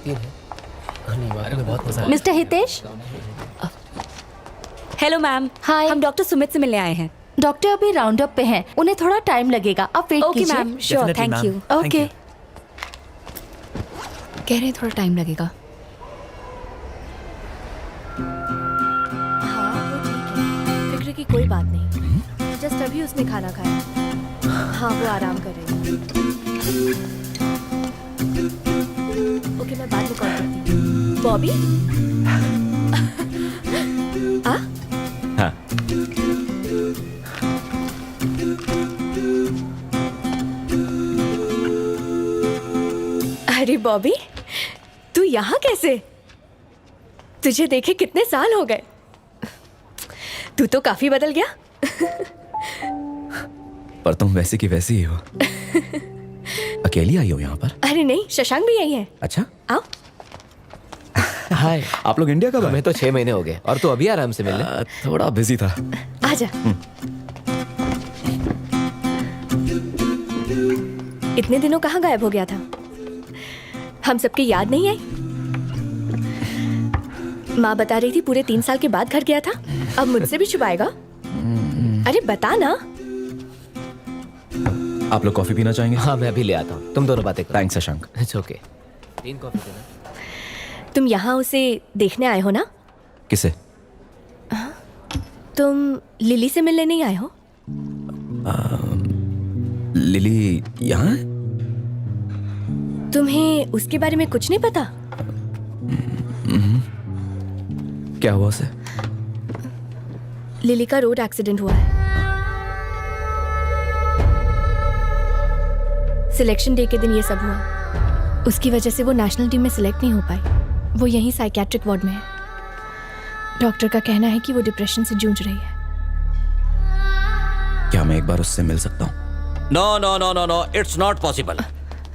तीन है। अरे बहुत मजा mister Hitesh. Hello ma'am. Hi. हम डॉक्टर सुमित से मिलने आए हैं। डॉक्टर अभी राउंड अप पे हैं, उन्हें थोड़ा टाइम लगेगा, आप वेट ओके कीजिए। Ma'am, sure, thank you. Okay. कह रहे हैं थोड़ा टाइम लगेगा। हाँ वो ठीक है, फिक्र की कोई बात नहीं। जस्ट अभी उसने खाना खाया। हाँ वो आराम कर रही है। ओके मैं बाद में कॉल करती हूँ। बॉबी आ? हाँ। अरे बॉबी तू यहाँ कैसे? तुझे देखे कितने साल हो गए। तू तो काफी बदल गया। पर तुम वैसी की वैसी ही हो। अकेली आई हो यहाँ पर? अरे नहीं, शशांक भी यही है। अच्छा। आओ। हाय। आप लोग इंडिया कब आए? हमें तो 6 महीने हो गए और तू अभी आराम से मिलने। थोड़ा बिजी था। आजा। इतने दिनों कहाँ गायब हो गया था? हम सबकी याद नहीं आई? माँ बता रही थी पूरे 3 साल के बाद घर गया था। अब मुझसे भी छुपाएगा? अरे बता ना। आप लोग कॉफी पीना चाहेंगे? हाँ मैं अभी ले आता हूँ, तुम दोनों बातें करो। Thanks Shashank. It's okay. 3 coffee देना। तुम यहाँ उसे देखने आए हो ना? किसे? तुम लिली से मिलने नहीं आए हो? लिली यहाँ है? तुम्हें उसके बारे में कुछ नहीं पता? क्या हुआ उसे? लिली का रोड एक्सीडेंट हुआ है। सिलेक्शन डे के दिन ये सब हुआ। उसकी वजह से वो नेशनल टीम में सिलेक्ट नहीं हो पाई। वो यहीं साइकियाट्रिक वार्ड में है। डॉक्टर का कहना है कि वो डिप्रेशन से जूझ रही है। क्या मैं एक बार उससे मिल सकता हूँ? No no no no no, it's not possible.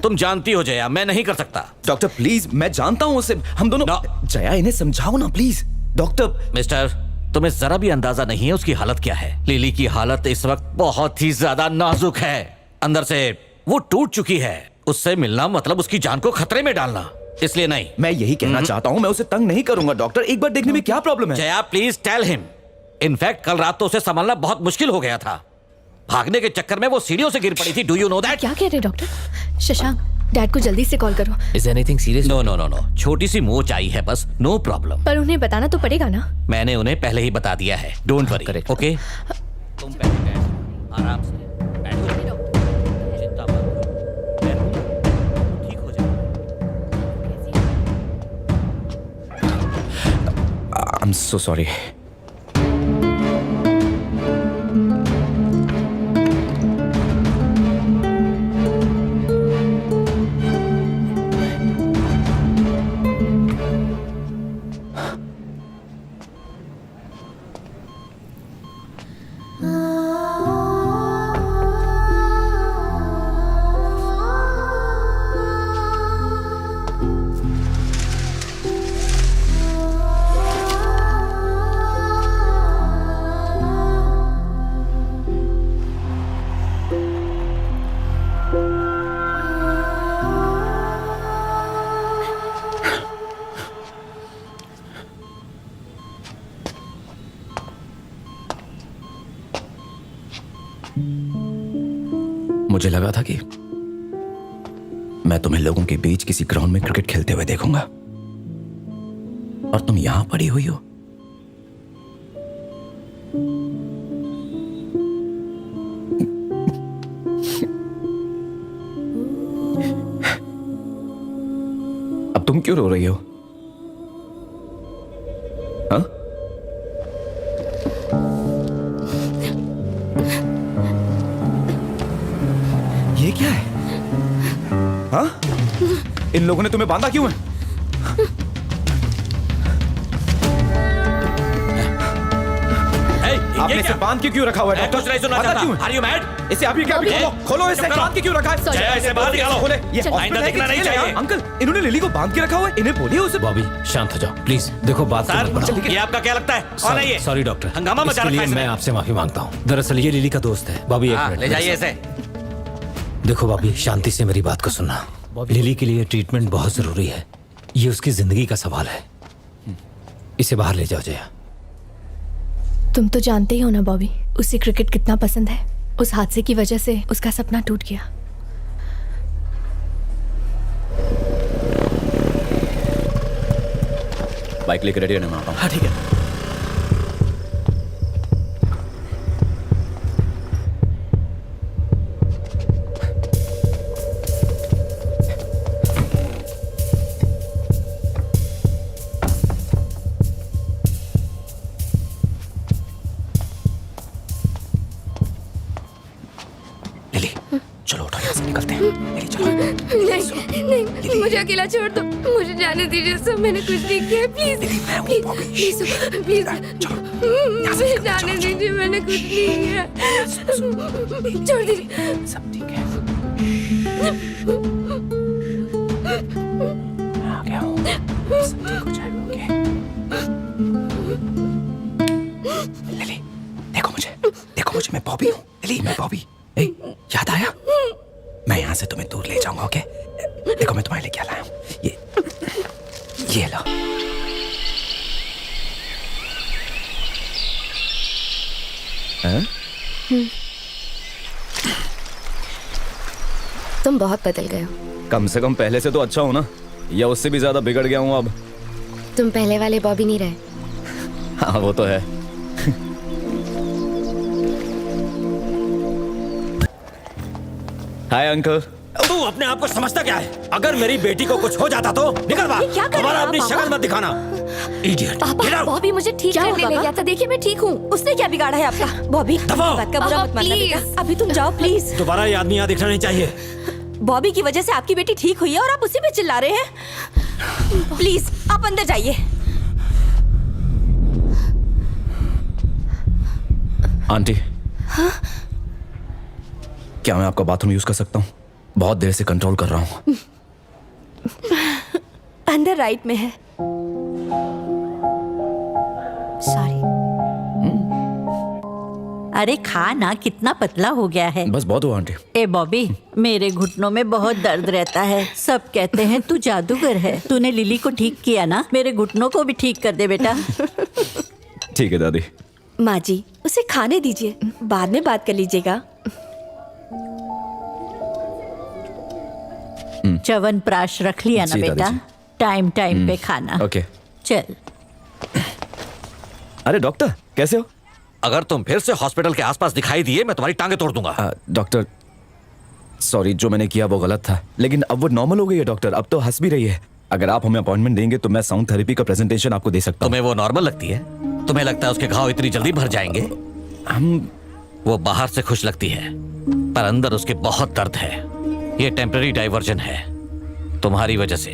तुम जानती हो जया, मैं नहीं कर सकता। डॉक्टर प्लीज, मैं जानता हूँ उसे। हम दोनों। जया इन्हें समझाओ ना प्लीज। डॉक्टर। मिस्टर, तुम्हें जरा भी अंदाजा नहीं है उसकी हालत क्या है। लिली की हालत इस वक्त बहुत ही ज्यादा नाजुक है। अंदर से वो टूट चुकी है। उससे मिलना मतलब उसकी जान को खतरे में डालना। इसलिए नहीं। मैं यही कहना चाहता हूँ, मैं उसे तंग नहीं करूंगा डॉक्टर। एक बार देखने में क्या प्रॉब्लम है? Jaya please tell him. In fact कल रात तो उसे संभालना बहुत मुश्किल हो गया था। भागने के चक्कर में वो सीढ़ियों से गिर पड़ी थी। Do you know that? क्या कह रहे डॉक्टर? शशांक, डैड को जल्दी से कॉल करो। Is anything serious? No no no no, छोटी सी मोच आई है बस, नो प्रॉब्लम। पर उन्हें बताना तो पड़ेगा ना? मैंने उन्हें पहले ही बता दिया है। Don't worry. Correct. ओके तुम पहले बैठो, आराम से बैठो। चिंता मत करो, मैं हूं, ठीक हो जाएगा। I am so sorry. मुझे लगा था कि मैं तुम्हें लोगों के बीच किसी ग्राउंड में क्रिकेट खेलते हुए देखूंगा, और तुम यहां पड़ी हुई हो। अब तुम क्यों रो रही हो? हाँ? ये क्या है? हाँ? इन लोगों ने तुम्हें बांधा क्यों है? आपने इसे बांध के क्यों रखा हुआ है डॉक्टर? कुछ नहीं सुनना चाहता। Are you mad? इसे अभी क्या खोलो इसे बांध के क्यों रखा है? जया, इसे बाहर निकालो। खोले। ये आइंदा हॉस्पिटल है कि दिखना नहीं जेल है? चाहिए। अंकल, इन्होंने लिली को बांध के रखा हुआ है। इन्हें बोलिए उसे। बॉबी शांत हो जाओ प्लीज। देखो बात सर, ये आपका क्या लगता है? कौन है ये? सॉरी डॉक्टर, हंगामा मचा इसके रखा है लिए इसने। मैं आपसे माफी मांगता हूँ। दरअसल ये लिली का दोस्त है। बॉबी एक मिनट ले जाइए इसे। देखो बॉबी, शांति से मेरी बात को सुनना। लिली के लिए ट्रीटमेंट बहुत जरूरी है। ये उसकी जिंदगी का सवाल है। इसे बाहर ले जाओ जया। तुम तो जानते ही हो ना बॉबी, उसे क्रिकेट कितना पसंद है। उस हादसे की वजह से उसका सपना टूट गया। बाइक लेकर रेडी रहना, मैं आता हूँ। हाँ ठीक है। लिली चलो उठो, यहाँ से निकलते हैं। लिली चलो। नहीं, मुझे अकेला छोड़ दो, मुझे जाने दीजिए। सब मैंने कुछ नहीं किया, प्लीज प्लीज प्लीज मुझे जाने दीजिए, मैंने कुछ नहीं किया। छोड़ दीजिए। सब ठीक है, मैं आ गया हूँ। सब ठीक हो जाएगा। ओके लिली, देखो मुझे, मैं बॉबी हूँ। लिली मैं बॉबी। ए, याद आया? मैं यहाँ से तुम्हें दूर ले जाऊंगा। ओके देखो मैं तुम्हारे लिए क्या लाया हूँ। ये लो। हाँ? तुम बहुत बदल गए हो। कम से कम पहले से तो अच्छा हो ना, या उससे भी ज्यादा बिगड़ गया हूँ अब। तुम पहले वाले बॉबी नहीं रहे। हाँ वो तो है। Hi uncle. तू अपने आप को समझता क्या है? अगर मेरी बेटी को कुछ हो जाता तो निकल बाहर। क्या कर रहे हमारा हो अपनी आप, शक्ल पापा? मत दिखाना। इडियट। पापा, बॉबी मुझे ठीक करने ले गया था। देखिए मैं ठीक हूँ। उसने क्या बिगाड़ा है आपका? बॉबी दबाओ। बात का बुरा मत मानना बेटा। अभी तुम जाओ प्लीज। दोबारा ये आदमी यहाँ दिखना नहीं चाहिए। बॉबी की वजह से आपकी बेटी ठीक हुई है और आप उसी पे चिल्ला रहे हैं। प्लीज आप अंदर जाइए। आंटी क्या मैं आपका बाथरूम यूज कर सकता हूँ? बहुत देर से कंट्रोल कर रहा हूँ। अंदर राइट में है। सॉरी। अरे खा ना, कितना पतला हो गया है। बस बहुत हुआ आंटी। ए बॉबी, मेरे घुटनों में बहुत दर्द रहता है। सब कहते हैं तू जादूगर है। तूने लिली को ठीक किया ना, मेरे घुटनों को भी ठीक कर दे बेटा। ठीक है दादी। माँ जी उसे खाने दीजिए, बाद में बात कर लीजिएगा। च्यवनप्राश रख लिया ना जी, बेटा, दादी जी। टाइम टाइम पे खाना। ओके। चल। अरे डॉक्टर कैसे हो? अगर तुम फिर से हॉस्पिटल के आसपास दिखाई दिए मैं तुम्हारी टांगे तोड़ दूंगा। डॉक्टर सॉरी, जो मैंने किया वो गलत था, लेकिन अब वो नॉर्मल हो गई है डॉक्टर। अब तो हंस भी रही है। अगर आप हमें अपॉइंटमेंट देंगे तो मैं साउंड थेरेपी का प्रेजेंटेशन आपको दे सकता हूँ। तुम्हें वो नॉर्मल लगती है? तुम्हें लगता है उसके घाव इतनी जल्दी भर जाएंगे? वो बाहर से खुश लगती है पर अंदर उसके बहुत दर्द है। ये टेम्पररी डाइवर्जन है तुम्हारी वजह से।